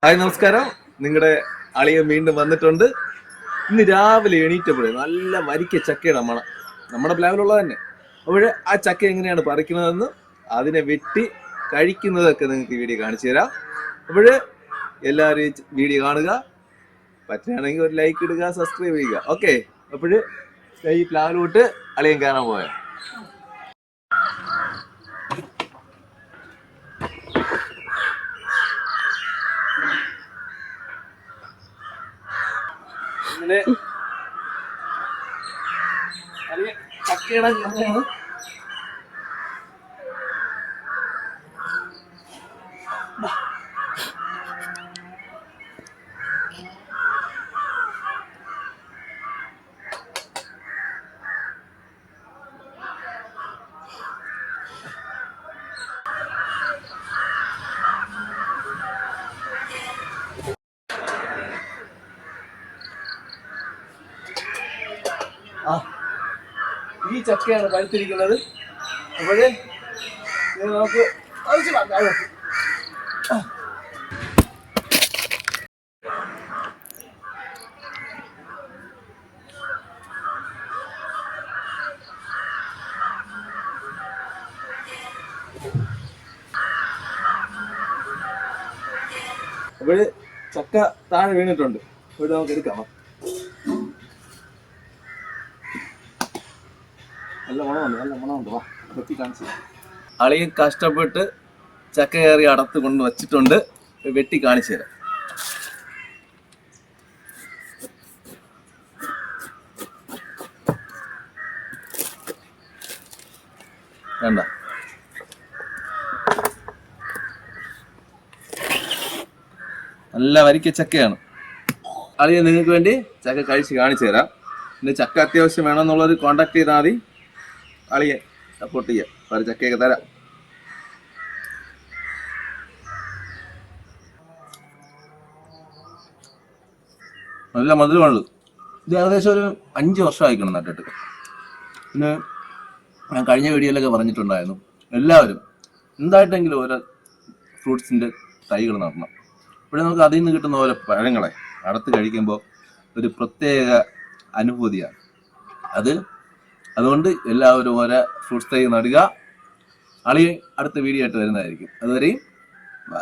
Hi നമസ്കാരം. നിങ്ങളുടെ അളിയൻ വീണ്ടും വന്നിട്ടുണ്ട്. ഇന്ന് രാവിലെ എണീറ്റപ്പോഴേ നല്ല വരിക്ക ചക്കയുടെ മണം നമ്മുടെ പ്ലാവിലുള്ളത് തന്നെ. അപ്പോൾ ആ ചക്ക എങ്ങനെയാണ് പറിക്കുന്നതെന്ന് അതിനെ വെട്ടി കഴിക്കുന്നതൊക്കെ നിങ്ങൾക്ക് ഈ വീഡിയോ കാണിച്ചു തരാം. അപ്പോൾ എല്ലാവരും വീഡിയോ കാണുക, പറ്റുകയാണെങ്കിൽ ഒരു ലൈക്ക് ഇടുക, സബ്സ്ക്രൈബ് ചെയ്യുക. ഓക്കെ, അപ്പോൾ ഈ പ്ലാവിലോട്ട് അളിയൻ കയറാൻ പോയാൽ ഇങ്ങനെ ചക്കയുടെ അങ്ങനെയാണ്. ഈ ചക്കയാണ് പഴുത്തിരിക്കുന്നത്. അപ്പോഴേ നമുക്ക് അപ്പോഴ് ചക്ക താഴെ വീണിട്ടുണ്ട്. ഇവിടെ നമുക്ക് എടുക്കാം. നല്ല മണമുണ്ട്. വാ, വെട്ടി കാണിച്ചു. അളിയൻ കഷ്ടപ്പെട്ട് ചക്ക കയറി അടത്ത് കൊണ്ട് വച്ചിട്ടുണ്ട്. വെട്ടി കാണിച്ചു തരാം. വേണ്ട, നല്ല വരിക്ക ചക്കയാണ്. അളിയൻ നിങ്ങൾക്ക് വേണ്ടി ചക്ക കഴിച്ച് കാണിച്ചു തരാം. പിന്നെ ചക്ക അത്യാവശ്യം വേണമെന്നുള്ളൊരു കോണ്ടാക്ട് ചെയ്താൽ മതി. അളിയെ സപ്പോർട്ട് ചെയ്യാം. ഒരു ചക്കയൊക്കെ തരാം. നല്ല മധുരമുള്ളത്. ഇത് ഏകദേശം ഒരു 5 വർഷം ആയിക്കണം നട്ടിട്ട്. പിന്നെ ഞാൻ കഴിഞ്ഞ വീഡിയോയിലൊക്കെ പറഞ്ഞിട്ടുണ്ടായിരുന്നു, എല്ലാവരും എന്തായിട്ടെങ്കിലും ഓരോ ഫ്രൂട്ട്സിൻ്റെ തൈകൾ നടണം. ഇവിടെ നമുക്ക് അതിൽ നിന്ന് കിട്ടുന്ന ഓരോ പഴങ്ങളെ അടത്ത് കഴിക്കുമ്പോൾ ഒരു പ്രത്യേക അനുഭൂതിയാണ്. അതുകൊണ്ട് എല്ലാവരും ഓരോ ഫ്രൂട്ട്സ് തൈ നടുക. അളി അടുത്ത വീഡിയോ ആയിട്ട് വരുന്നതായിരിക്കും. അതുവരെയും ബൈ.